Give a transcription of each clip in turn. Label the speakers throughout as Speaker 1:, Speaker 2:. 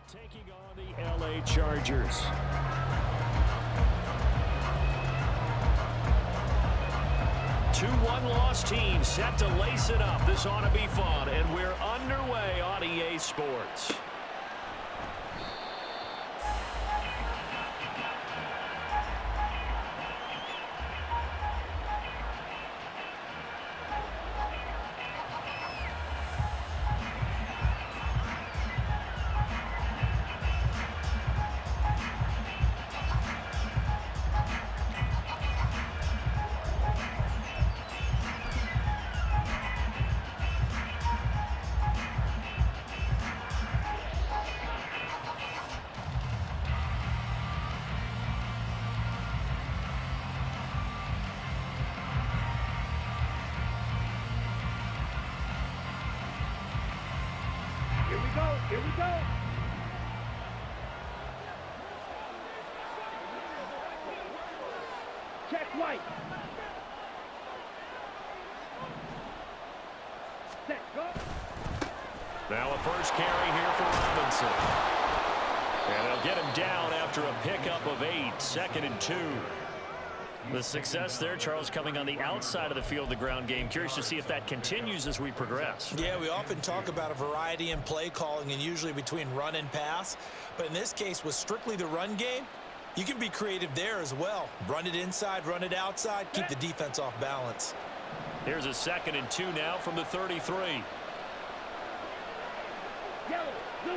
Speaker 1: Taking on the LA Chargers. Two one-loss teams set to lace it up. This ought to be fun, and we're underway on EA Sports.
Speaker 2: Here we go. Check right. Set, go.
Speaker 1: Now a first carry here for Robinson. And they'll get him down after a pickup of 8, 2nd and 2. The success there, Charles, coming on the outside of the field, the ground game. Curious to see if that continues as we progress.
Speaker 3: Yeah, we often talk about a variety in play calling and usually between run and pass. But in this case, with strictly the run game, you can be creative there as well. Run it inside, run it outside, keep the defense off balance.
Speaker 1: Here's a 2nd and 2 now from the 33.
Speaker 2: Yellow, blue.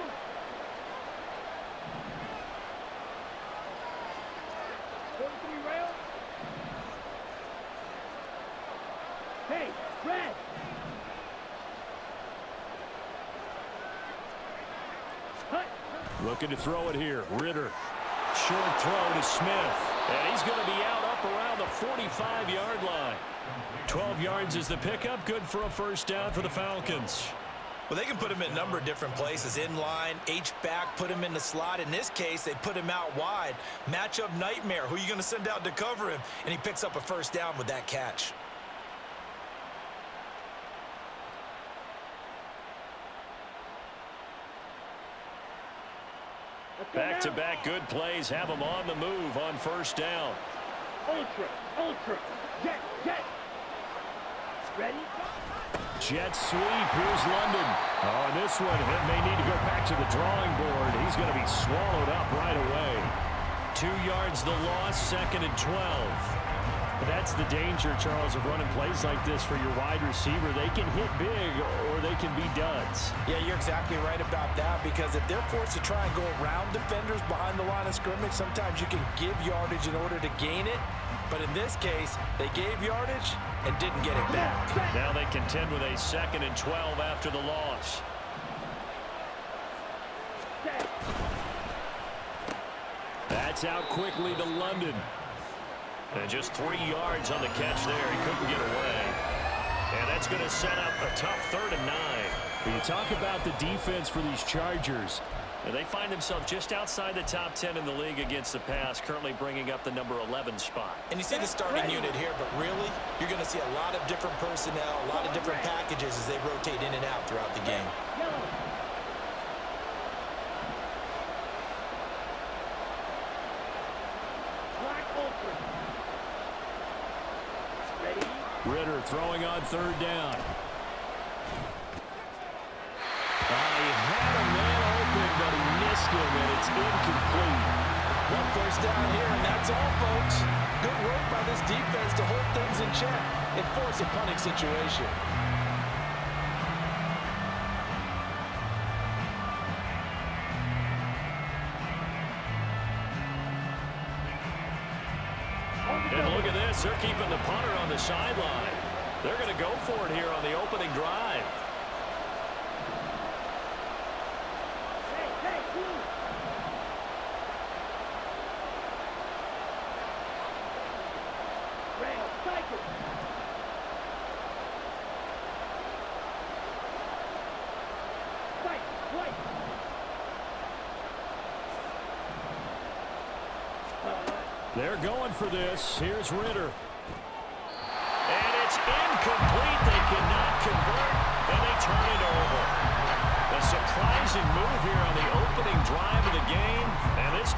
Speaker 2: Rail. Hey, red. Hut.
Speaker 1: Looking to throw it here. Ritter. Short throw to Smith. And he's going to be out up around the 45-yard line. 12 yards is the pickup. Good for a first down for the Falcons.
Speaker 3: Well, they can put him in a number of different places. In line, H-back, put him in the slot. In this case, they put him out wide. Matchup nightmare. Who are you going to send out to cover him? And he picks up a first down with that catch.
Speaker 1: Back-to-back good plays have him on the move on first down.
Speaker 2: Ultra. Jet. Ready?
Speaker 1: Jet sweep. Here's London. Oh, this one, it may need to go back to the drawing board. He's going to be swallowed up right away. 2 yards the loss, 2nd and 12. But that's the danger, Charles, of running plays like this for your wide receiver. They can hit big or they can be duds.
Speaker 3: Yeah, you're exactly right about that, because if they're forced to try and go around defenders behind the line of scrimmage, sometimes you can give yardage in order to gain it. But in this case, they gave yardage and didn't get it back.
Speaker 1: Now they contend with a 2nd and 12 after the loss. That's out quickly to London. And just 3 yards on the catch there. He couldn't get away. And that's going to set up a tough 3rd and 9. When you talk about the defense for these Chargers, and they find themselves just outside the top 10 in the league against the pass, currently bringing up the number 11 spot. And
Speaker 3: you see the starting unit here, but really, you're going to see a lot of different personnel, a lot of different packages as they rotate in and out throughout the game.
Speaker 1: Ritter throwing on 3rd down. He had a man open, but he missed him, and it's incomplete.
Speaker 3: One first down here, and that's all, folks. Good work by this defense to hold things in check and force a punting situation.
Speaker 1: And look at this. They're keeping the punter on the sideline. They're going to go for it here on the opening drive. They're going for this. Here's Ritter. And it's incomplete. They cannot convert, and they turn it over. A surprising move here on the opening drive.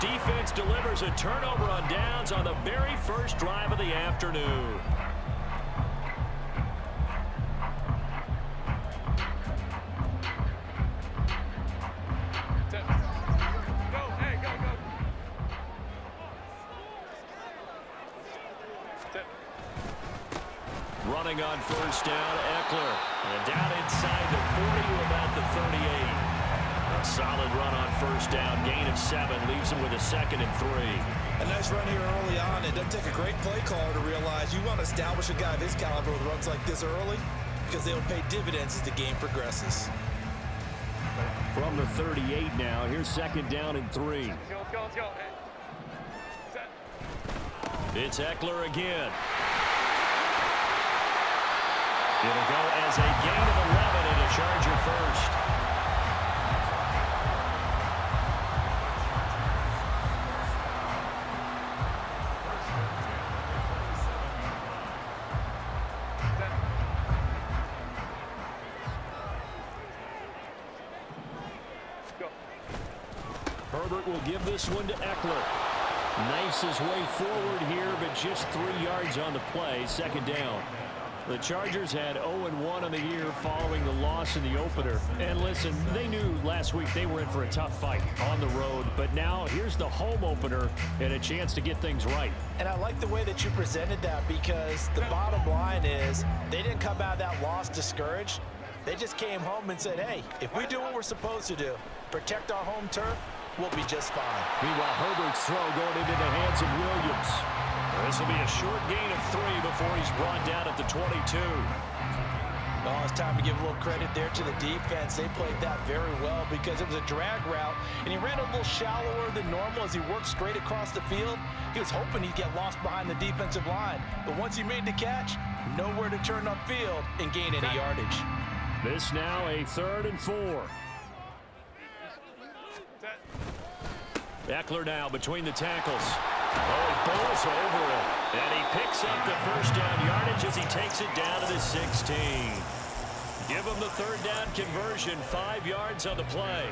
Speaker 1: defense delivers a turnover on downs on the very first drive of the afternoon. Running on first down, Eckler. And down inside the 40 to about the 38. A solid run on first down. Gain of 7 leaves him with a 2nd and 3.
Speaker 3: A nice run here early on. It doesn't take a great play caller to realize you want to establish a guy of his caliber with runs like this early because they'll pay dividends as the game progresses.
Speaker 1: From the 38 now, here's 2nd down and 3. It's Eckler again. It'll go as a gain of 11 and a Charger first. Herbert will give this one to Eckler. Knifes his way forward here, but just 3 yards on the play. 2nd down. The Chargers had 0-1 on the year following the loss in the opener. And listen, they knew last week they were in for a tough fight on the road. But now here's the home opener and a chance to get things right.
Speaker 3: And I like the way that you presented that because the bottom line is they didn't come out of that loss discouraged. They just came home and said, hey, if we do what we're supposed to do, protect our home turf, we'll be just fine.
Speaker 1: Meanwhile, Herbert's throw going into the hands of Williams. This will be a short gain of 3 before he's brought down at the 22.
Speaker 3: Oh, it's time to give a little credit there to the defense. They played that very well because it was a drag route, and he ran a little shallower than normal as he worked straight across the field. He was hoping he'd get lost behind the defensive line, but once he made the catch, nowhere to turn upfield and gain any yardage.
Speaker 1: This now a 3rd and 4. Eckler now between the tackles. Oh, he bowls over it. And he picks up the first down yardage as he takes it down to the 16. Give him the 3rd down conversion, 5 yards on the play.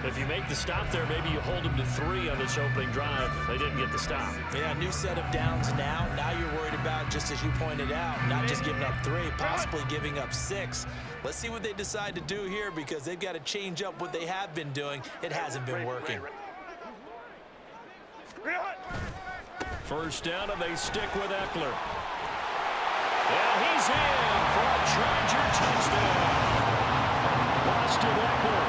Speaker 1: If you make the stop there, maybe you hold him to 3 on this opening drive. They didn't get the stop.
Speaker 3: Yeah, new set of downs now. Now you're worried about, just as you pointed out, not just giving up 3, possibly giving up 6. Let's see what they decide to do here because they've got to change up what they have been doing. It hasn't been working.
Speaker 1: First down, and they stick with Eckler. And he's in for a Charger touchdown. Austin Eckler,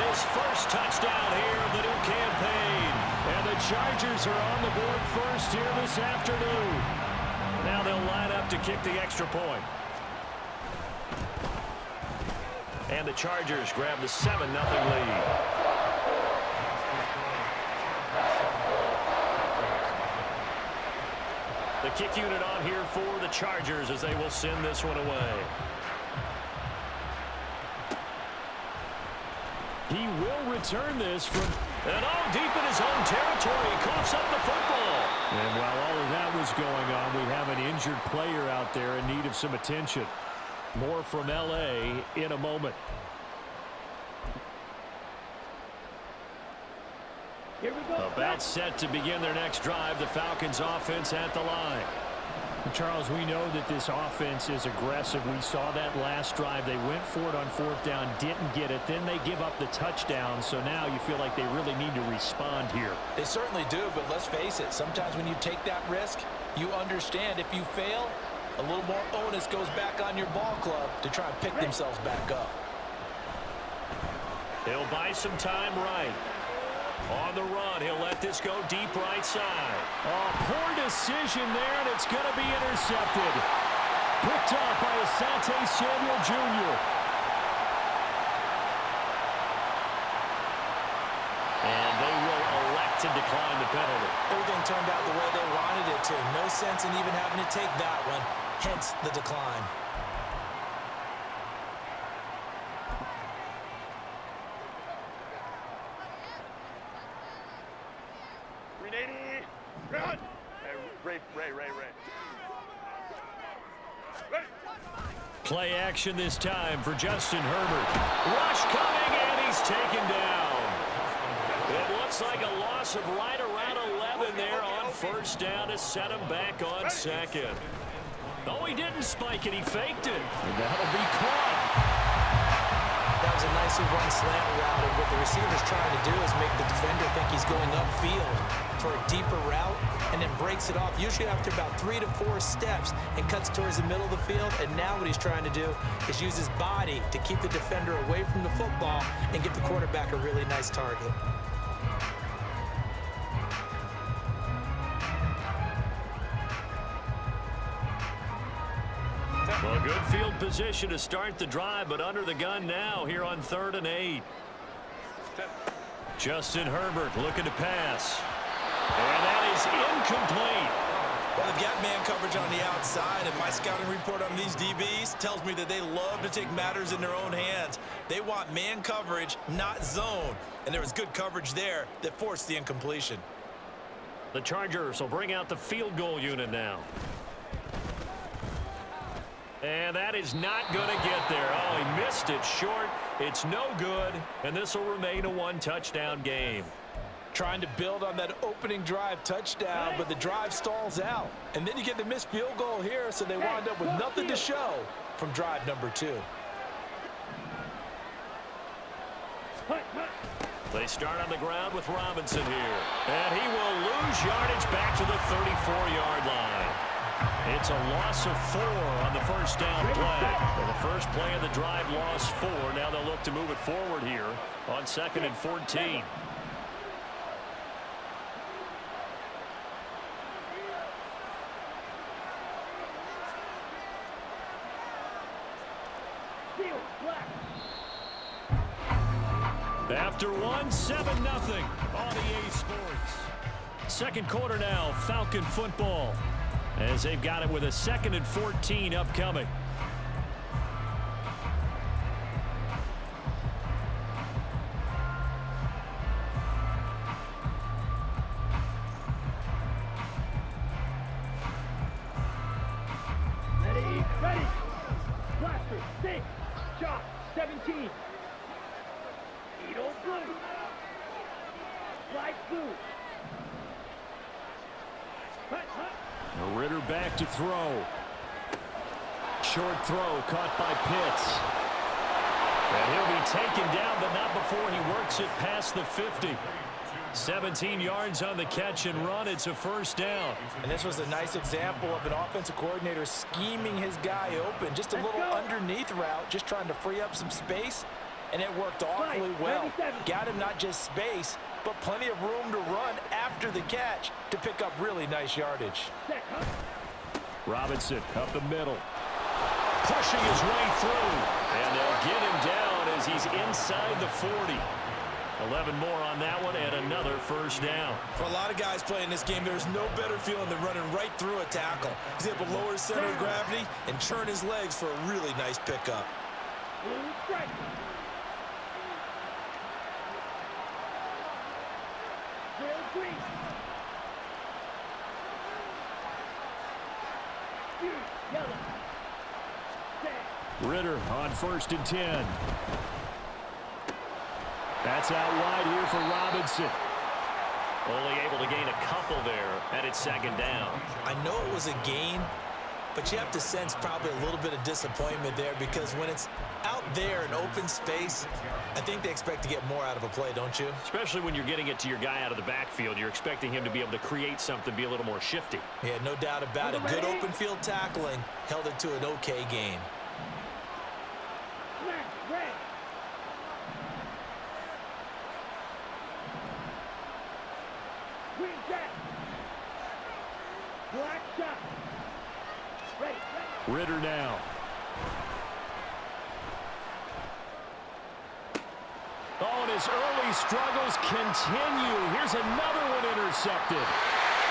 Speaker 1: his first touchdown here of the new campaign. And the Chargers are on the board first here this afternoon. Now they'll line up to kick the extra point. And the Chargers grab the 7-0 lead. The kick unit on here for the Chargers as they will send this one away. He will return this from deep in his own territory. He coughs up the football. And while all of that was going on, we have an injured player out there in need of some attention. More from L.A. in a moment.
Speaker 2: Here we go.
Speaker 1: About set to begin their next drive. The Falcons offense at the line.
Speaker 4: Charles, we know that this offense is aggressive. We saw that last drive. They went for it on 4th down, didn't get it. Then they give up the touchdown. So now you feel like they really need to respond here.
Speaker 3: They certainly do, but let's face it. Sometimes when you take that risk, you understand if you fail, a little more onus goes back on your ball club to try and pick themselves back up.
Speaker 1: He'll buy some time right. On the run, he'll let this go deep right side.
Speaker 4: Oh, poor decision there, and it's going to be intercepted. Picked off by Asante Samuel Jr.
Speaker 1: And they will elect to decline the penalty.
Speaker 3: Everything turned out the way they wanted it to. No sense in even having to take that one, hence the decline.
Speaker 1: Play action this time for Justin Herbert. Rush coming, and he's taken down. It looks like a loss loss of right around 11 there on first down to set him back on second. Oh, he didn't spike it. He faked it. And that'll be caught.
Speaker 3: That was a nicely run slant route, and what the receiver's trying to do is make the defender think he's going upfield for a deeper route, and then breaks it off, usually after about 3 to 4 steps, and cuts towards the middle of the field. And now what he's trying to do is use his body to keep the defender away from the football and give the quarterback a really nice target.
Speaker 1: Well, good field position to start the drive, but under the gun now here on 3rd and 8. Justin Herbert looking to pass. And that is incomplete.
Speaker 3: Well, they've got man coverage on the outside, and my scouting report on these DBs tells me that they love to take matters in their own hands. They want man coverage, not zone. And there was good coverage there that forced the incompletion.
Speaker 1: The Chargers will bring out the field goal unit now. And that is not going to get there. Oh, he missed it short. It's no good, and this will remain a 1-touchdown game.
Speaker 3: Trying to build on that opening drive touchdown, but the drive stalls out. And then you get the missed field goal here, so they wind up with nothing to show from drive number 2.
Speaker 1: They start on the ground with Robinson here. And he will lose yardage back to the 34-yard line. It's a loss of 4 on the first down play. Well, the first play of the drive lost 4. Now they'll look to move it forward here on 2nd and 14. After 1, 7-0 on EA Sports. Second quarter now, Falcon football, as they've got it with a 2nd and 14 upcoming.
Speaker 2: Ready. Blaster, 6, chop, 17. Edo blue. Light blue.
Speaker 1: Ritter back to throw. Short throw caught by Pitts. And he'll be taken down, but not before he works it past the 50. 17 yards on the catch and run. It's a first down.
Speaker 3: And this was a nice example of an offensive coordinator scheming his guy open. Just a little underneath route, just trying to free up some space. And it worked awfully well. Got him not just space, but plenty of room to run after the catch to pick up really nice yardage.
Speaker 1: Robinson up the middle. Pushing his way through. And they'll get him down as he's inside the 40. 11 more on that one and another first down.
Speaker 3: For a lot of guys playing this game, there's no better feeling than running right through a tackle. He's able to lower his center of gravity and churn his legs for a really nice pickup.
Speaker 1: Ritter on 1st and 10. That's out wide here for Robinson. Only able to gain a couple there, and it's 2nd down.
Speaker 3: I know it was a gain, but you have to sense probably a little bit of disappointment there, because when it's out there in open space, I think they expect to get more out of a play, don't you?
Speaker 1: Especially when you're getting it to your guy out of the backfield. You're expecting him to be able to create something, be a little more shifty.
Speaker 3: Yeah, no doubt about it. Good open field tackling held it to an okay gain.
Speaker 1: Ritter now. Oh, and his early struggles continue. Here's another one intercepted.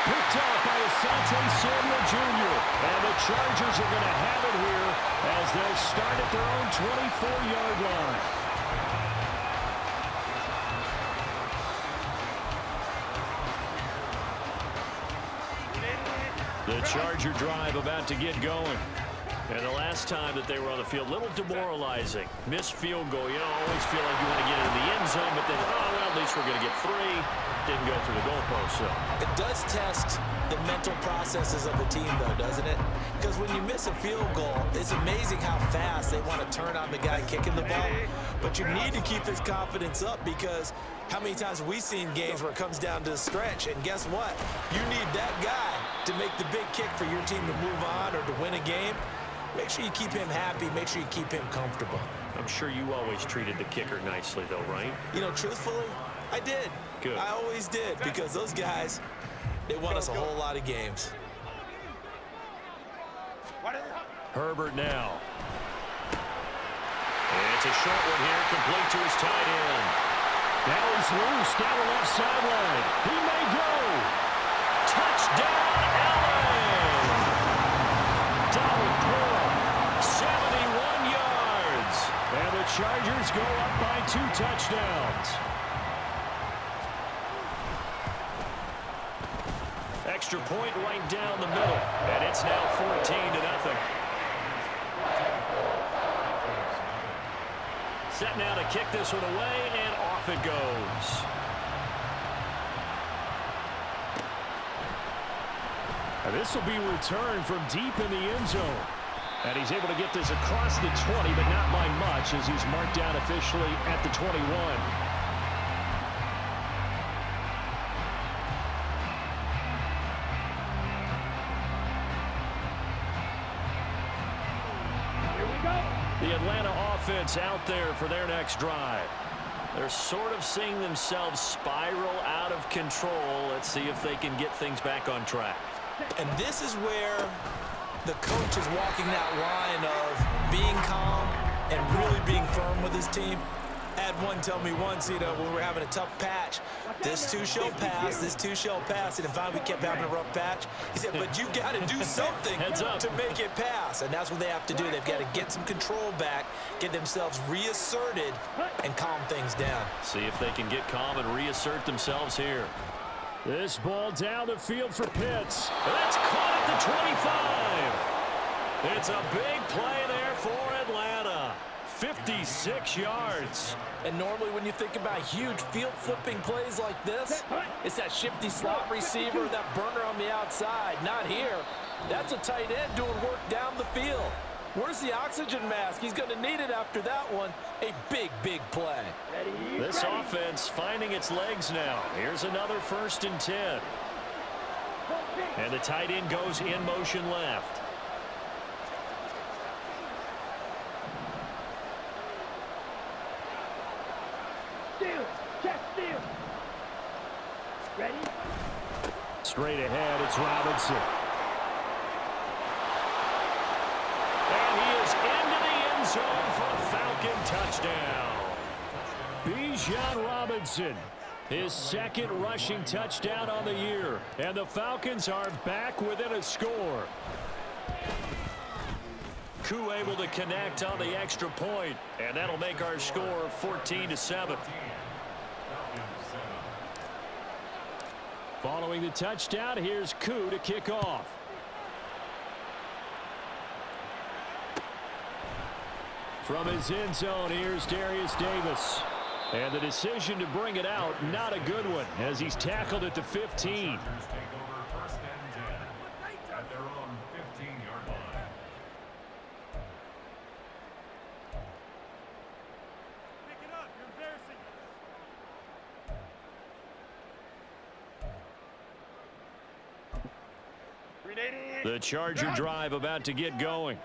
Speaker 1: Picked up by Asante Samuel Jr. And the Chargers are going to have it here as they'll start at their own 24-yard line. The Charger drive about to get going. And the last time that they were on the field, a little demoralizing. Missed field goal. You know, always feel like you want to get into the end zone, but then, oh, well, at least guess we're going to get 3. Didn't go through the goalpost, so.
Speaker 3: It does test the mental processes of the team, though, doesn't it? Because when you miss a field goal, it's amazing how fast they want to turn on the guy kicking the ball. But you need to keep his confidence up, because how many times have we seen games where it comes down to the stretch, and guess what? You need that guy to make the big kick for your team to move on or to win a game. Make sure you keep him happy. Make sure you keep him comfortable.
Speaker 1: I'm sure you always treated the kicker nicely, though, right?
Speaker 3: You know, truthfully, I did.
Speaker 1: Good.
Speaker 3: I always did, because those guys, they won us a whole lot of games.
Speaker 4: Herbert now.
Speaker 1: And it's a short one here, complete to his tight end.
Speaker 4: Now he's loose down the left sideline. He may go.
Speaker 1: Touchdown, Allen! Double pull, 71 yards.
Speaker 4: And the Chargers go up by 2 touchdowns.
Speaker 1: Extra point right down the middle, and it's now 14-0. Set now to kick this one away, and off it goes.
Speaker 4: And this will be returned from deep in the end zone. And he's able to get this across the 20, but not by much, as he's marked down officially at the 21. The Atlanta offense out there for their next drive.
Speaker 1: They're sort of seeing themselves spiral out of control. Let's see if they can get things back on track.
Speaker 3: And this is where the coach is walking that line of being calm and really being firm with his team. I had one tell me once, you know, when we were having a tough patch, this too shall pass, this too shall pass, and finally we kept having a rough patch. He said, but you got to do something to make it pass, and that's what they have to do. They've got to get some control back, get themselves reasserted, and calm things down.
Speaker 1: See if they can get calm and reassert themselves here.
Speaker 4: This ball down the field for Pitts.
Speaker 1: That's caught at the 25. It's a big play there for Atlanta. 56 yards.
Speaker 3: And normally when you think about huge field flipping plays like this, it's that shifty slot receiver, that burner on the outside. Not here. That's a tight end doing work down the field. Where's the oxygen mask? He's going to need it after that one. A big, big play.
Speaker 1: This offense finding its legs now. Here's another 1st and 10. And the tight end goes in motion left.
Speaker 2: Ready?
Speaker 4: Straight ahead, it's Robinson.
Speaker 1: And he is into the end zone for a Falcon touchdown.
Speaker 4: Bijan Robinson, his 2nd rushing touchdown on the year. And the Falcons are back within a score.
Speaker 1: Koo able to connect on the extra point, and that'll make our score 14-7.
Speaker 4: Following the touchdown, here's Koo to kick off. From his end zone, here's Darius Davis. And the decision to bring it out, not a good one, as he's tackled at the 15.
Speaker 1: The Charger drive about to get going.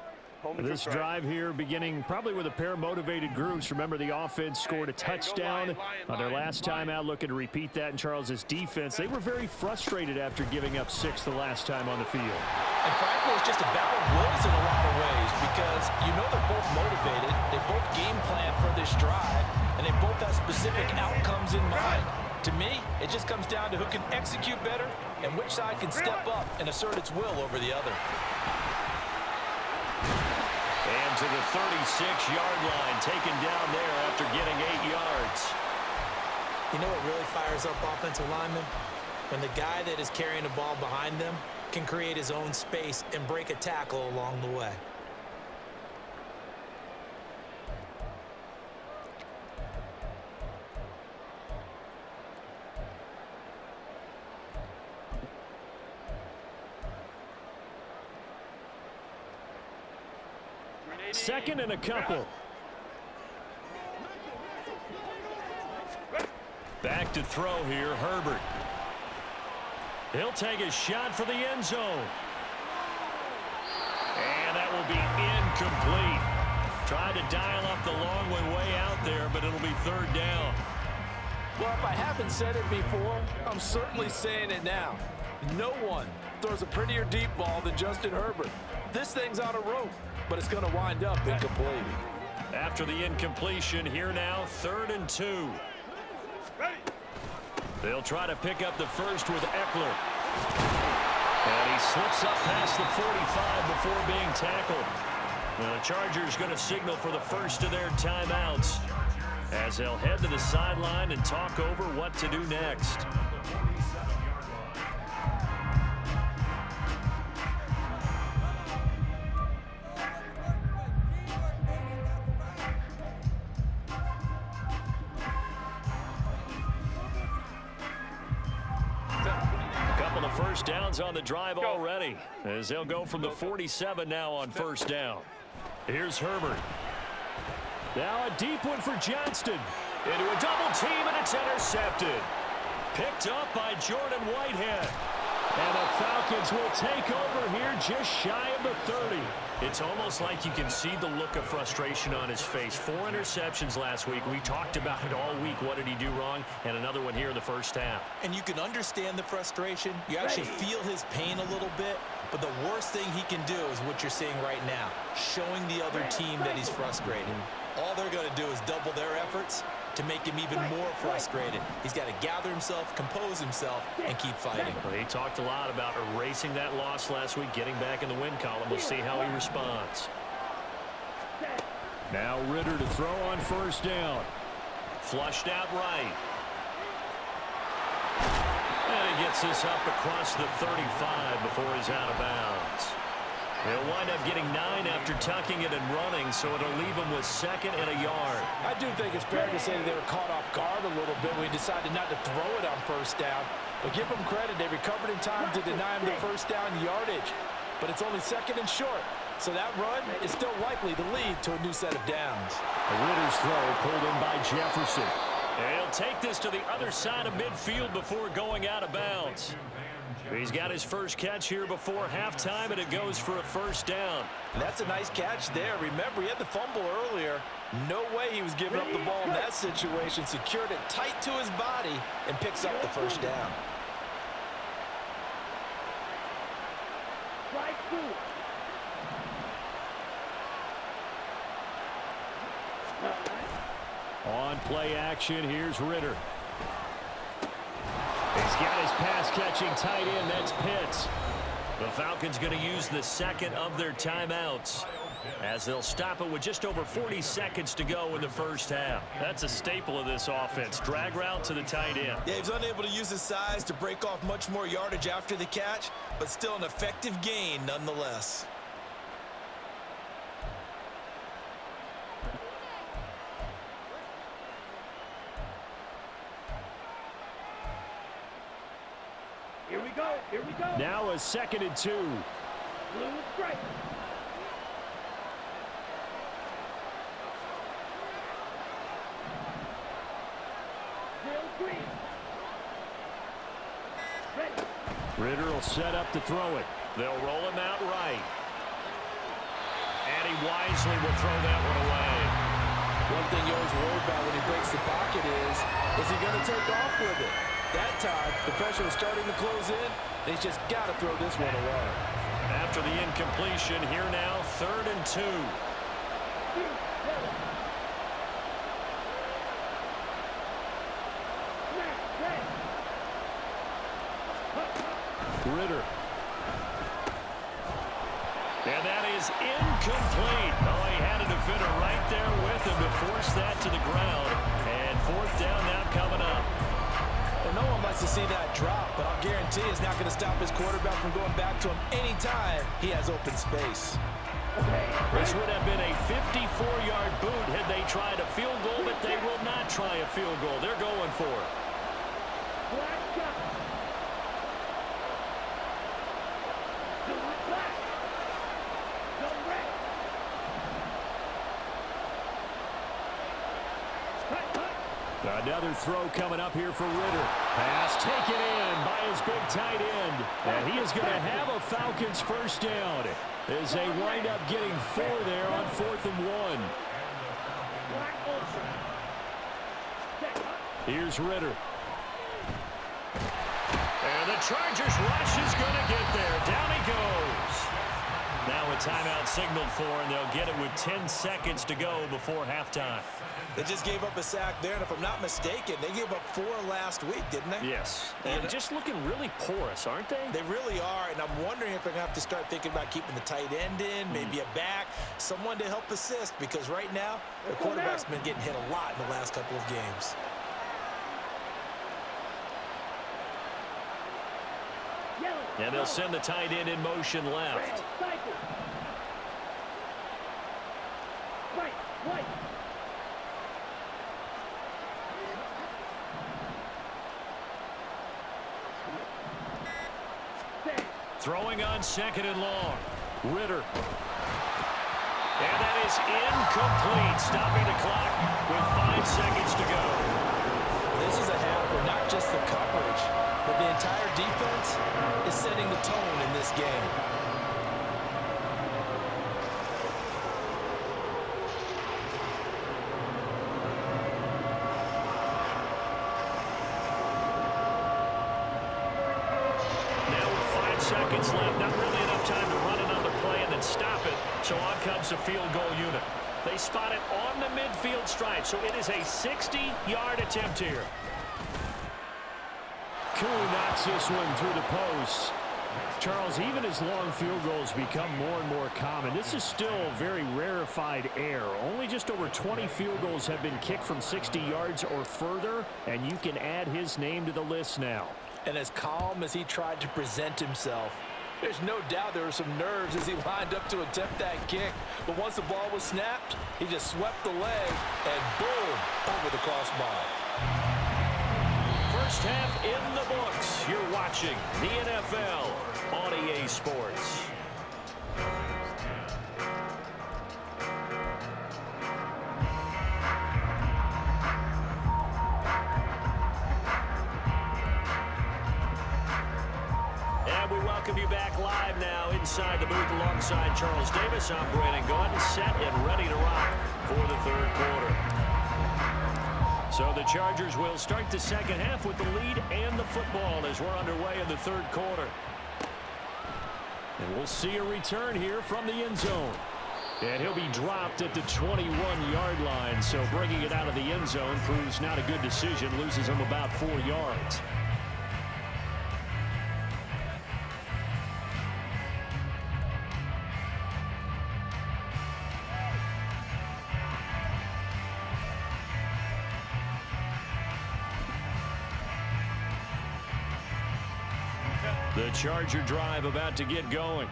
Speaker 4: This drive here beginning probably with a pair of motivated groups. Remember, the offense scored a touchdown on their last time out, looking to repeat that in Charles's defense. They were very frustrated after giving up 6 the last time on the field.
Speaker 3: And frankly, it's just a battle of wills in a lot of ways, because you know they're both motivated, they both game plan for this drive, and they both have specific outcomes in mind. To me, it just comes down to who can execute better and which side can step up and assert its will over the other.
Speaker 1: And to the 36-yard line, taken down there after getting 8 yards.
Speaker 3: You know what really fires up offensive linemen? When the guy that is carrying the ball behind them can create his own space and break a tackle along the way.
Speaker 4: 2nd and a couple. Back to throw here, Herbert. He'll take a shot for the end zone. And that will be incomplete. Tried to dial up the long way out there, but it'll be 3rd down.
Speaker 5: Well, if I haven't said it before, I'm certainly saying it now. No one throws a prettier deep ball than Justin Herbert. This thing's on a rope, but it's going to wind up incomplete.
Speaker 1: After the incompletion, here now, 3rd and 2. They'll try to pick up the first with Eckler. And he slips up past the 45 before being tackled. Now the Chargers going to signal for the first of their timeouts as they'll head to the sideline and talk over what to do next. First downs on the drive already as they'll go from the 47 now on 1st down. Here's Herbert. Now a deep one for Johnston. Into a double team, and it's intercepted. Picked up by Jordan Whitehead. And the Falcons will take over here just shy of the 30. It's almost like you can see the look of frustration on his face. 4 interceptions last week. We talked about it all week. What did he do wrong? And another one here in the 1st half.
Speaker 3: And you can understand the frustration. You actually feel his pain a little bit. But the worst thing he can do is what you're seeing right now, showing the other team that he's frustrated. All they're going to do is double their efforts to make him even more frustrated. He's got to gather himself, compose himself, and keep fighting.
Speaker 1: Well, he talked a lot about erasing that loss last week, getting back in the win column. We'll see how he responds.
Speaker 4: Now Ritter to throw on 1st down.
Speaker 1: Flushed out right. And he gets this up across the 35 before he's out of bounds. He'll wind up getting 9 after tucking it and running, so it'll leave him with 2nd and a yard.
Speaker 5: I do think it's fair to say that they were caught off guard a little bit when he decided not to throw it on 1st down. But give them credit, they recovered in time to deny him the 1st down yardage. But it's only 2nd and short, so that run is still likely to lead to a new set of downs.
Speaker 4: Ritter's throw pulled in by Jefferson.
Speaker 1: And he'll take this to the other side of midfield before going out of bounds. He's got his first catch here before halftime, and it goes for a 1st down.
Speaker 5: And that's a nice catch there. Remember, he had the fumble earlier. No way he was giving up the ball in that situation. Secured it tight to his body and picks up the 1st down.
Speaker 4: On play action, here's Ritter. He's got his pass-catching tight end. That's Pitts.
Speaker 1: The Falcons going to use the 2nd of their timeouts as they'll stop it with just over 40 seconds to go in the 1st half. That's a staple of this offense. Drag route to the tight end.
Speaker 3: Yeah, he's unable to use his size to break off much more yardage after the catch, but still an effective gain nonetheless.
Speaker 2: Here we go.
Speaker 4: Now a 2nd and 2.
Speaker 2: Blue strike. Green. Ready.
Speaker 4: Ritter will set up to throw it.
Speaker 1: They'll roll him out right. And he wisely will throw that one away.
Speaker 5: One thing you always worry about when he breaks the pocket is he going to take off with it? That time, the pressure was starting to close in. He's just got to throw this one away.
Speaker 1: After the incompletion, here now, 3rd and 2.
Speaker 4: Ritter.
Speaker 1: And that is incomplete. Oh, he had a defender right there with him to force that to the ground. And 4th down now coming up.
Speaker 5: Well, no one likes to see that drop, but I'll guarantee it's not going to stop his quarterback from going back to him anytime he has open space.
Speaker 1: This would have been a 54-yard boot had they tried a field goal, but they will not try a field goal. They're going for it.
Speaker 4: Another throw coming up here for Ritter. Pass taken in by his big tight end. And he is going to have a Falcons first down as they wind up getting 4 there on 4th and 1. Here's Ritter. And the Chargers rush is going to get there. Down he goes. Now a timeout signaled for, and they'll get it with 10 seconds to go before halftime.
Speaker 3: They just gave up a sack there, and if I'm not mistaken, they gave up 4 last week, didn't they?
Speaker 4: Yes. And just looking really porous, aren't they?
Speaker 3: They really are, and I'm wondering if they're going to have to start thinking about keeping the tight end in, maybe a back, someone to help assist, because right now, the quarterback's been getting hit a lot in the last couple of games.
Speaker 4: And they'll send the tight end in motion left. Throwing on 2nd and long. Ritter. And that is incomplete. Stopping the clock with 5 seconds to go.
Speaker 5: This is a half where not just the coverage, but the entire defense is setting the tone in this game.
Speaker 4: Now with 5 seconds left, not really enough time to run another play and then stop it. So on comes the field goal unit. They spot it on the midfield stripe, so it is a 60-yard attempt here. Koo knocks this one through the post. Charles, even as long field goals become more and more common, this is still very rarefied air. Only just over 20 field goals have been kicked from 60 yards or further, and you can add his name to the list now.
Speaker 5: And as calm as he tried to present himself, there's no doubt there were some nerves as he lined up to attempt that kick. But once the ball was snapped, he just swept the leg and boom, over the crossbar.
Speaker 4: First half in the books. You're watching the NFL on EA Sports. And we welcome you back live now inside the booth alongside Charles Davis. I'm Brandon Gaudin, set and ready to rock for the 3rd quarter. So the Chargers will start the second half with the lead and the football as we're underway in the 3rd quarter. And we'll see a return here from the end zone. And he'll be dropped at the 21-yard line. So bringing it out of the end zone proves not a good decision. Loses him about 4 yards. The Charger drive about to get going.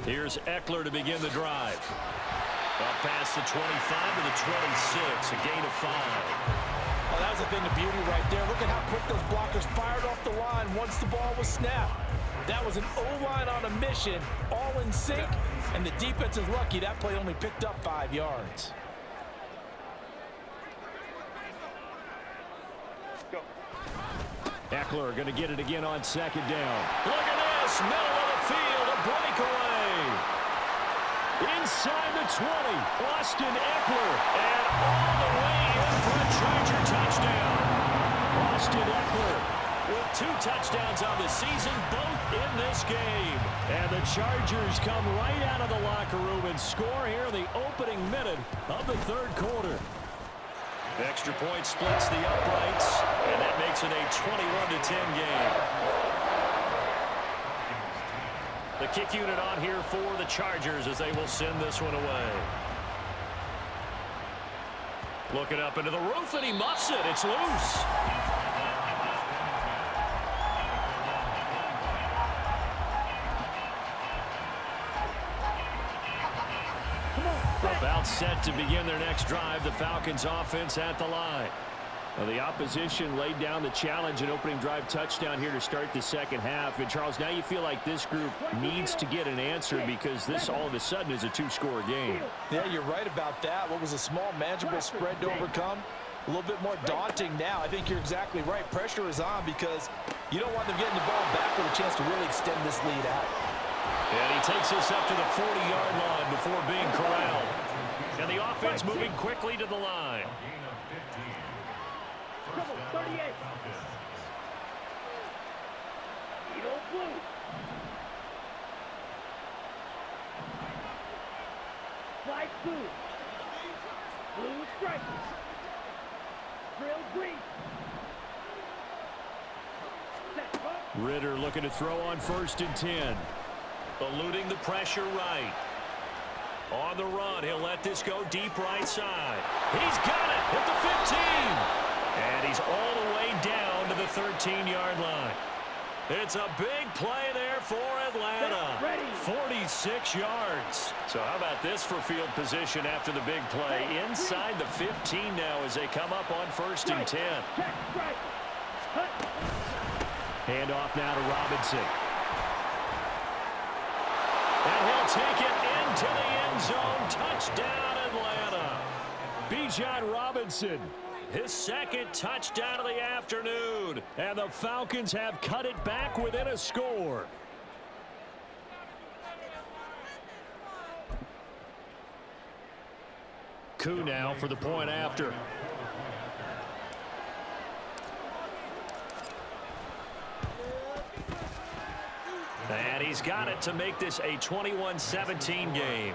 Speaker 4: Here's Eckler to begin the drive. Up past the 25 to the 26, a gain of 5.
Speaker 5: Well, that was a thing of beauty right there. Look at how quick those blockers fired off the line once the ball was snapped. That was an O-line on a mission, all in sync, and the defense is lucky that play only picked up 5 yards.
Speaker 4: Eckler going to get it again on 2nd down. Look at this, middle of the field, a breakaway. Inside the 20, Austin Eckler, and all the way in for a Charger touchdown. Austin Eckler with 2 touchdowns on the season, both in this game. And the Chargers come right out of the locker room and score here in the opening minute of the 3rd quarter. Extra point splits the uprights, and that makes it a 21-10 game. The kick unit on here for the Chargers as they will send this one away. Looking up into the roof, and he muffs it. It's loose. About set to begin their next drive. The Falcons offense at the line. Well, the opposition laid down the challenge and opening drive touchdown here to start the second half. And, Charles, now you feel like this group needs to get an answer because this all of a sudden is a two-score game.
Speaker 5: Yeah, you're right about that. What was a small, manageable spread to overcome? A little bit more daunting now. I think you're exactly right. Pressure is on because you don't want them getting the ball back with a chance to really extend this lead out.
Speaker 4: And he takes us up to the 40-yard line before being corralled. And the offense moving quickly to the line.
Speaker 2: 38. Eagle blue. Flight blue. Blue stripe. Drill green. Set up.
Speaker 4: Ritter looking to throw on 1st and 10. Eluding the pressure right. On the run, he'll let this go deep right side. He's got it at the 15. And he's all the way down to the 13-yard line. It's a big play there for Atlanta. 46 yards. So how about this for field position after the big play? Inside the 15 now as they come up on 1st and 10. Hand off now to Robinson. And he'll take it into the end zone. Touchdown, Atlanta. Bijan Robinson. His second touchdown of the afternoon. And the Falcons have cut it back within a score. Koo now for the point after. And he's got it to make this a 21-17 game.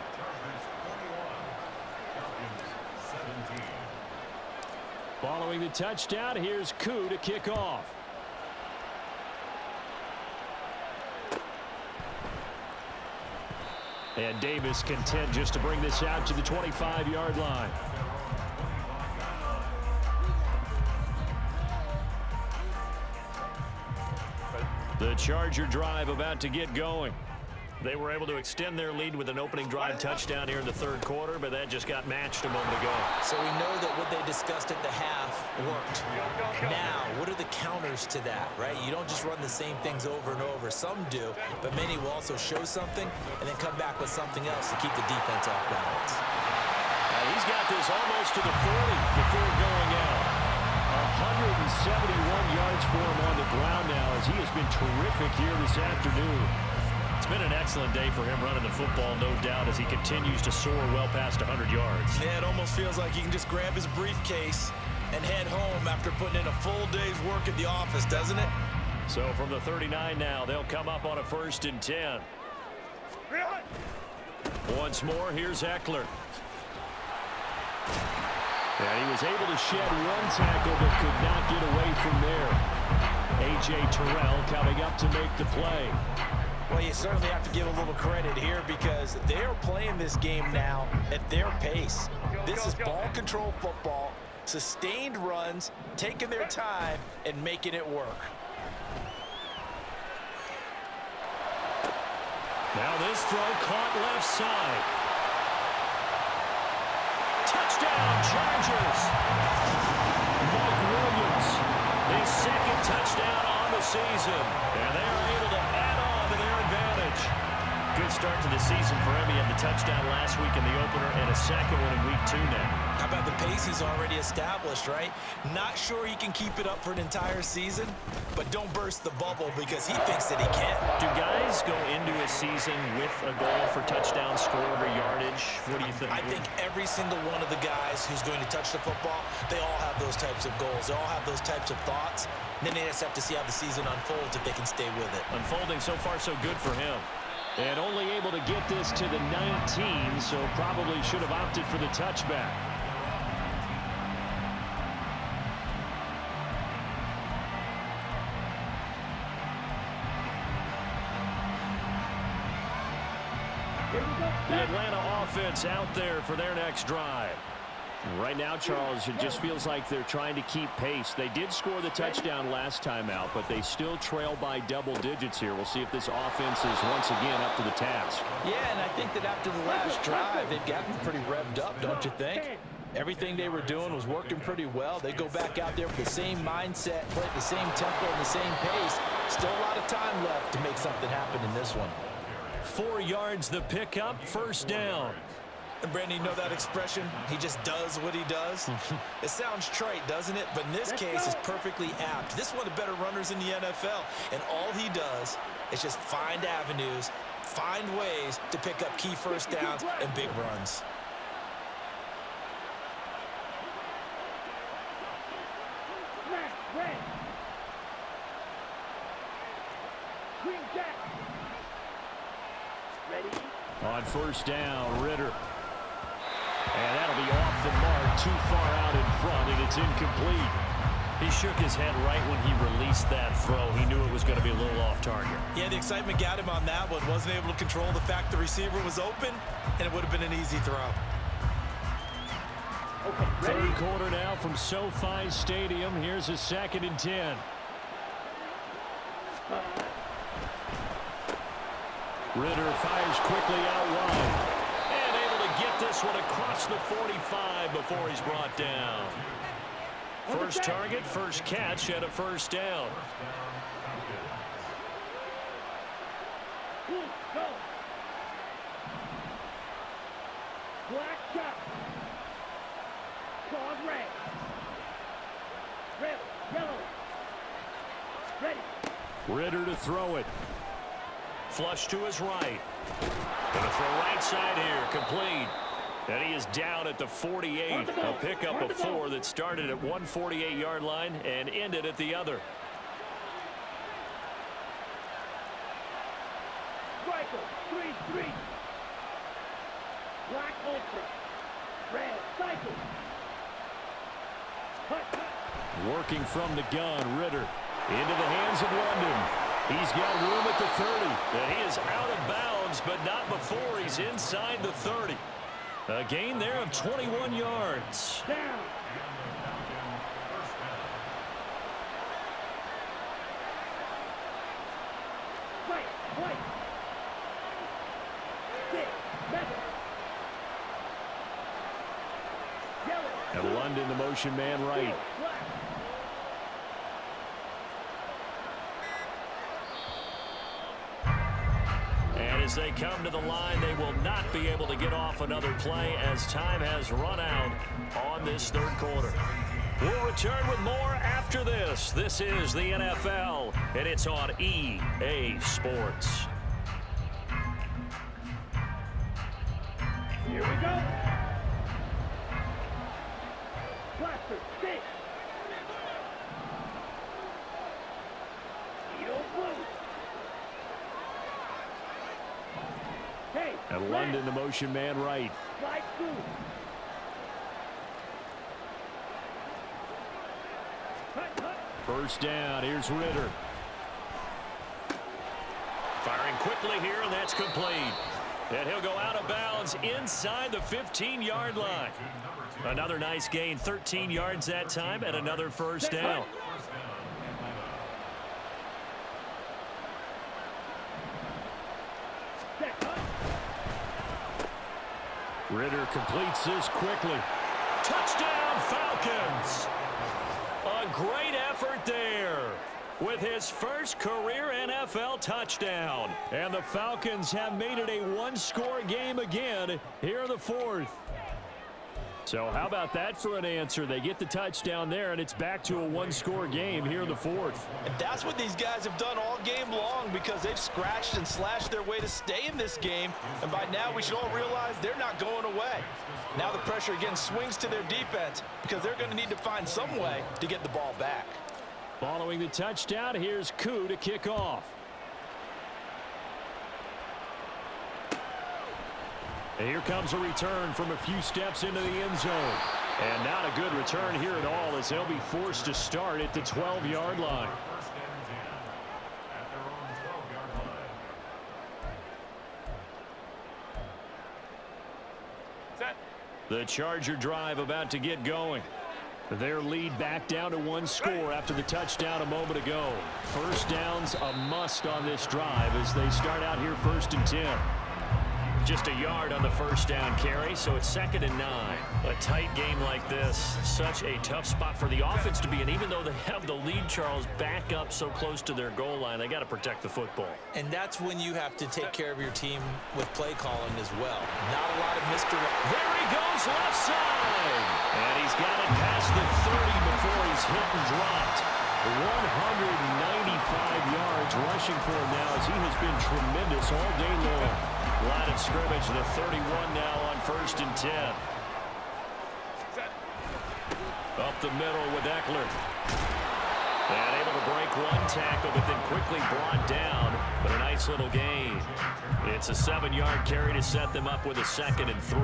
Speaker 4: Following the touchdown, here's Koo to kick off. And Davis content just to bring this out to the 25-yard line. The Charger drive about to get going. They were able to extend their lead with an opening drive touchdown here in the third quarter, but that just got matched a moment ago.
Speaker 3: So we know that what they discussed at the half worked. Now, what are the counters to that, right? You don't just run the same things over and over. Some do, but many will also show something and then come back with something else to keep the defense off balance.
Speaker 4: He's got this almost to the 40 before going out. 171 yards for him on the ground now as he has been terrific here this afternoon. It's been an excellent day for him running the football, no doubt, as he continues to soar well past 100 yards.
Speaker 3: Yeah, it almost feels like he can just grab his briefcase and head home after putting in a full day's work at the office, doesn't it?
Speaker 4: So from the 39 now, they'll come up on a 1st and 10. Once more, here's Eckler. And he was able to shed one tackle but could not get away from there. A.J. Terrell coming up to make the play.
Speaker 5: Well, you certainly have to give a little credit here because they're playing this game now at their pace. This is ball control football, sustained runs, taking their time, and making it work.
Speaker 4: Now this throw caught left side. Touchdown, Chargers. Mike Williams, his second touchdown on the season. And they're able to add on to their advantage. Good start to the season for him. He had the touchdown last week in the opener and a second one in week 2 now.
Speaker 3: How about the pace he's already established, right? Not sure he can keep it up for an entire season, but don't burst the bubble because he thinks that he can.
Speaker 4: Do guys go into a season with a goal for touchdown scored or yardage? What do you think?
Speaker 3: I think every single one of the guys who's going to touch the football, they all have those types of goals. They all have those types of thoughts. And then they just have to see how the season unfolds if they can stay with it.
Speaker 4: Unfolding so far so good for him. And only able to get this to the 19, so probably should have opted for the touchback. The Atlanta offense out there for their next drive. Right now, Charles, it just feels like they're trying to keep pace. They did score the touchdown last time out, but they still trail by double digits here. We'll see if this offense is once again up to the task.
Speaker 5: Yeah, and I think that after the last drive, they've gotten pretty revved up, don't you think? Everything they were doing was working pretty well. They go back out there with the same mindset, play at the same tempo and the same pace. Still a lot of time left to make something happen in this one.
Speaker 4: 4 yards the pickup, first down.
Speaker 3: And Brandon, you know that expression? He just does what he does. It sounds trite, doesn't it? But in this case, it's perfectly apt. This is one of the better runners in the NFL. And all he does is just find avenues, find ways to pick up key first downs and big runs.
Speaker 2: Red. Green jack. Ready?
Speaker 4: On first down, Ritter. And that'll be off the mark, too far out in front, and it's incomplete. He shook his head right when he released that throw. He knew it was going to be a little off target.
Speaker 3: Yeah, the excitement got him on that one. Wasn't able to control the fact the receiver was open, and it would have been an easy throw.
Speaker 2: Okay, ready?
Speaker 4: Third quarter now from SoFi Stadium. Here's a 2nd and 10. Ritter fires quickly out wide. And able to get this one across the 45 before he's brought down. First target, first catch, and a first down.
Speaker 2: Blue, go. Black shot. Claws red. Red, yellow. Ready.
Speaker 4: Ritter to throw it. Flush to his right. Gonna throw right side here, complete. And he is down at the 48. A pickup of 4 that started at 148-yard line and ended at the other.
Speaker 2: Striker, 3-3. Black ultra. Red cycle. Cut.
Speaker 4: Working from the gun, Ritter. Into the hands of London. He's got room at the 30. And he is out of bounds, but not before he's inside the 30. A gain there of 21 yards.
Speaker 2: Down. White. Six. Seven. Yellow.
Speaker 4: And London, the motion man right.
Speaker 2: Black.
Speaker 4: And as they come to the line, they will not be able to get off another play as time has run out on this third quarter. We'll return with more after this. This is the NFL, and it's on EA Sports.
Speaker 2: Here we go. Blaster, 6. Edo blue. Hey,
Speaker 4: And London, the motion man right.
Speaker 2: Slide through. Cut.
Speaker 4: First down, here's Ritter. Firing quickly here, and that's complete. And he'll go out of bounds inside the 15-yard line. Another nice gain, 13 yards that time, and another first down. Ritter completes this quickly. Touchdown, Falcons! A great effort there with his first career NFL touchdown. And the Falcons have made it a one-score game again here in the fourth. So how about that for an answer? They get the touchdown there, and it's back to a one-score game here in the fourth.
Speaker 5: And that's what these guys have done all game long because they've scratched and slashed their way to stay in this game. And by now, we should all realize they're not going away. Now the pressure again swings to their defense because they're going to need to find some way to get the ball back.
Speaker 4: Following the touchdown, here's Koo to kick off. And here comes a return from a few steps into the end zone. And not a good return here at all as they'll be forced to start at the 12-yard line. The Charger drive about to get going. Their lead back down to one score after the touchdown a moment ago. First down's a must on this drive as they start out here 1st and 10. Just a yard on the first down carry, so it's 2nd and 9.
Speaker 1: A tight game like this, such a tough spot for the offense to be in. Even though they have the lead, Charles, back up so close to their goal line, they got to protect the football.
Speaker 3: And that's when you have to take care of your team with play calling as well. Not a lot of misdirect.
Speaker 1: There he goes, left side. And he's got it past the 30 before he's hit and dropped. 195 yards rushing for him now as he has been tremendous all day long. Line of scrimmage, the 31 now on 1st and 10. Up the middle with Eckler. And able to break one tackle, but then quickly brought down. But a nice little gain. It's a 7-yard carry to set them up with a 2nd and 3.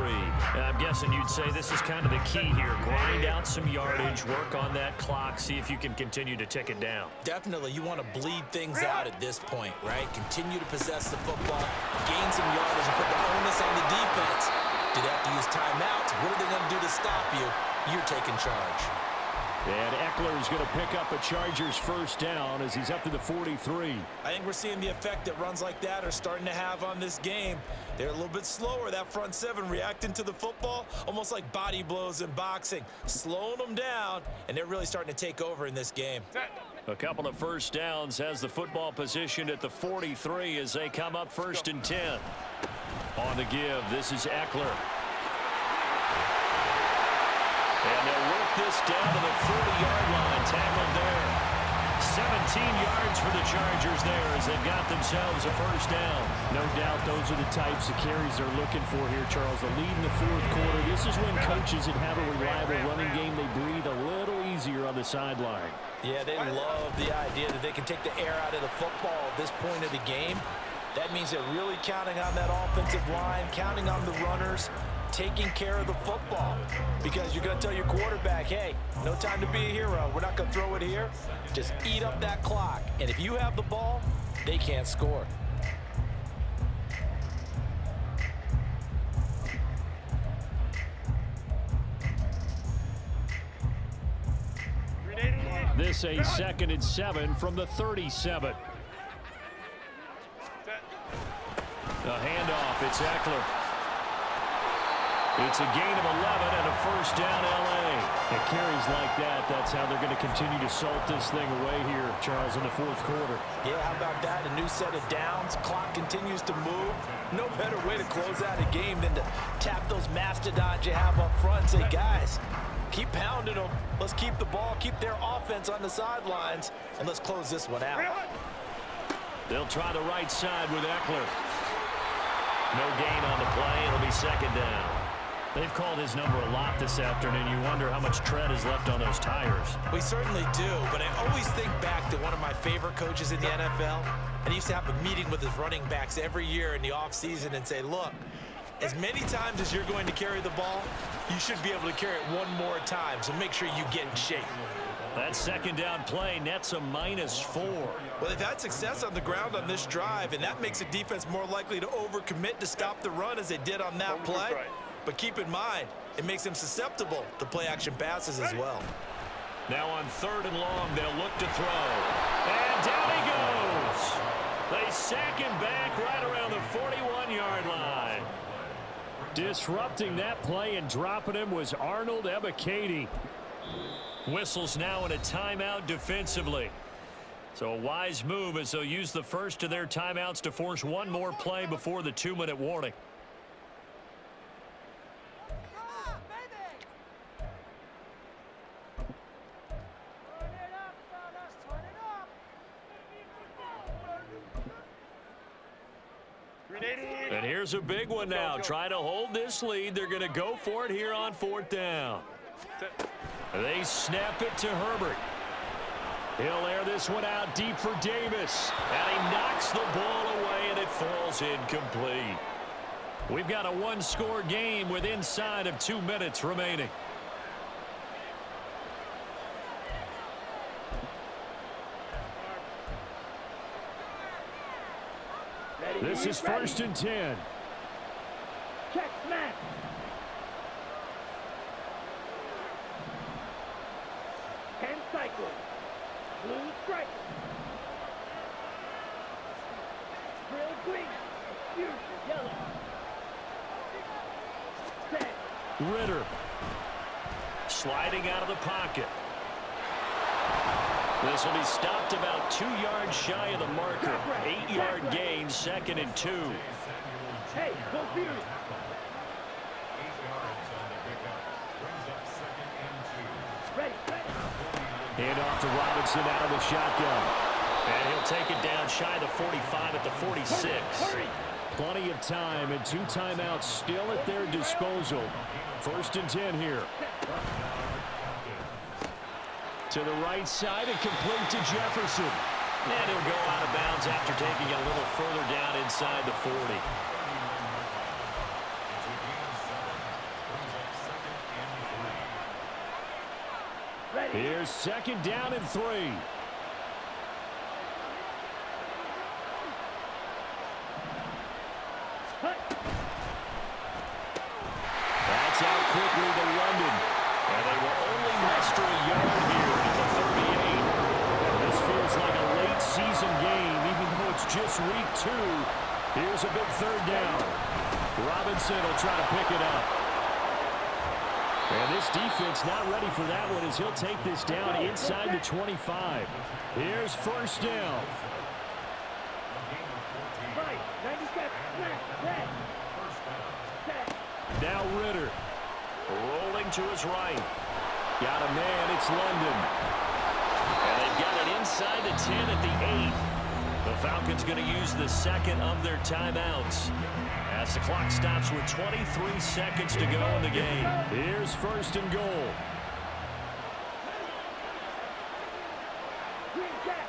Speaker 1: And I'm guessing you'd say this is kind of the key here. Grind out some yardage, work on that clock, see if you can continue to tick it down.
Speaker 3: Definitely, you want to bleed things out at this point, right? Continue to possess the football, gain some yardage, and put the onus on the defense. Do they have to use timeouts? What are they going to do to stop you? You're taking charge.
Speaker 4: And Eckler is going to pick up a Chargers 1st down as he's up to the 43.
Speaker 3: I think we're seeing the effect that runs like that are starting to have on this game. They're a little bit slower, that front 7, reacting to the football, almost like body blows in boxing, slowing them down, and they're really starting to take over in this game.
Speaker 1: A couple of 1st downs, has the football positioned at the 43 as they come up 1st and 10. On the give, this is Eckler. And they'll work this down to the 40-yard line, tackled there. 17 yards for the Chargers there as they've got themselves a 1st down.
Speaker 4: No doubt those are the types of carries they're looking for here, Charles. The lead in the 4th quarter. This is when coaches that have a reliable running game, they breathe a little easier on the sideline.
Speaker 5: Yeah, they love the idea that they can take the air out of the football at this point of the game. That means they're really counting on that offensive line, counting on the runners, taking care of the football. Because you're going to tell your quarterback, hey, no time to be a hero. We're not going to throw it here. Just eat up that clock. And if you have the ball, they can't score.
Speaker 4: This a 2nd and 7 from the 37.
Speaker 1: A handoff, it's Eckler. It's a gain of 11 and a 1st down, L.A.
Speaker 4: It carries like that. That's how they're going to continue to salt this thing away here, Charles, in the 4th quarter.
Speaker 5: Yeah, how about that? A new set of downs. Clock continues to move. No better way to close out a game than to tap those mastodons you have up front and say, guys, keep pounding them. Let's keep the ball, keep their offense on the sidelines, and let's close this one out.
Speaker 1: They'll try the right side with Eckler. No gain on the play. It'll be 2nd down.
Speaker 4: They've called his number a lot this afternoon. You wonder how much tread is left on those tires.
Speaker 3: We certainly do, but I always think back to one of my favorite coaches in the NFL, and he used to have a meeting with his running backs every year in the offseason and say, look, as many times as you're going to carry the ball, you should be able to carry it one more time, so make sure you get in shape.
Speaker 1: That 2nd down play nets a -4.
Speaker 3: Well, they've had success on the ground on this drive, and that makes a defense more likely to overcommit to stop the run as they did on that play. But keep in mind, it makes them susceptible to play-action passes as well.
Speaker 1: Now on 3rd and long, they'll look to throw. And down he goes. They sack him back right around the 41-yard line.
Speaker 4: Disrupting that play and dropping him was Arnold Ebiketie.
Speaker 1: Whistles now in a timeout defensively. So a wise move as they'll use the first of their timeouts to force one more play before the 2-minute warning. And here's a big one now. Trying to hold this lead. They're going to go for it here on 4th down. They snap it to Herbert. He'll air this one out deep for Davis. And he knocks the ball away, and it falls incomplete. We've got a 1-score game with inside of 2 minutes remaining.
Speaker 4: This is 1st and 10.
Speaker 2: Check smash. Ten cycles. Blue stripe. Drill green. Fusion yellow. Set.
Speaker 4: Ritter
Speaker 1: sliding out of the pocket. This will be stopped about 2 yards shy of the marker. 8-yard gain, 2nd and 2.
Speaker 2: Hey, go Fury. Ready, ready.
Speaker 4: Hand off to Robinson out of the shotgun.
Speaker 1: And he'll take it down shy of the 45 at the 46.
Speaker 2: Hurry.
Speaker 4: Plenty of time and 2 timeouts still at their disposal. 1st and 10 here. To the right side and complete to Jefferson.
Speaker 1: And he'll go out of bounds after taking it a little further down inside the 40.
Speaker 2: Ready.
Speaker 4: Here's 2nd down and 3.
Speaker 2: Hut.
Speaker 4: That's out quickly to London.
Speaker 1: And they will only muster a yard here at the 38.
Speaker 4: This feels like a late season game, even though it's just week 2. Here's a big 3rd down. Robinson will try to pick it up. And this defense not ready for that one as he'll take this down inside the 25. Here's 1st down.
Speaker 2: Right. 97. Snap. Set. Set.
Speaker 4: Now Ritter.
Speaker 1: Rolling to his right.
Speaker 4: Got a man, it's London.
Speaker 1: And they've got it inside the 10 at the 8. The Falcons going to use the 2nd of their timeouts as the clock stops with 23 seconds to go in the game.
Speaker 4: Here's 1st and goal.
Speaker 2: Green jack.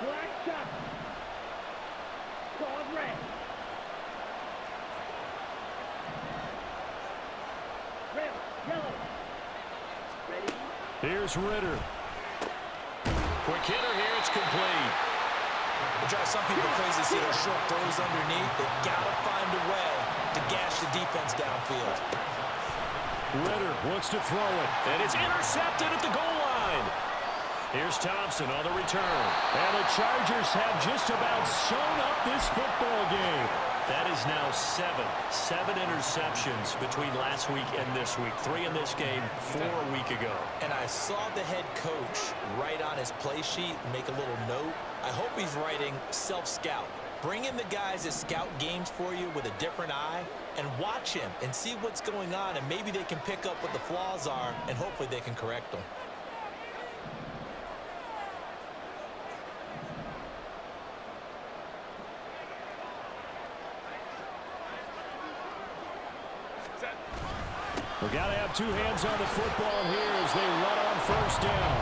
Speaker 2: Black shot. Clawed red. Red. Yellow. Ready.
Speaker 4: Here's Ritter.
Speaker 1: Quick hitter here, it's complete.
Speaker 3: It drives some people crazy to see those short throws underneath. They've got to find a way to gash the defense downfield.
Speaker 4: Ritter wants to throw it.
Speaker 1: And it's intercepted at the goal line. Here's Thompson on the return.
Speaker 4: And the Chargers have just about sewn up this football game.
Speaker 1: That is now 7 interceptions between last week and this week. 3 in this game, 4 a week ago.
Speaker 3: And I saw the head coach write on his play sheet, make a little note. I hope he's writing self-scout. Bring in the guys that scout games for you with a different eye and watch him and see what's going on, and maybe they can pick up what the flaws are, and hopefully they can correct them.
Speaker 4: We got to have 2 hands on the football here as they run on 1st down.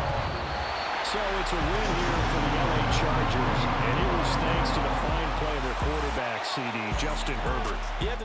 Speaker 4: So it's a win here for the LA Chargers, and it was thanks to the fine play of their quarterback, CD, Justin Herbert.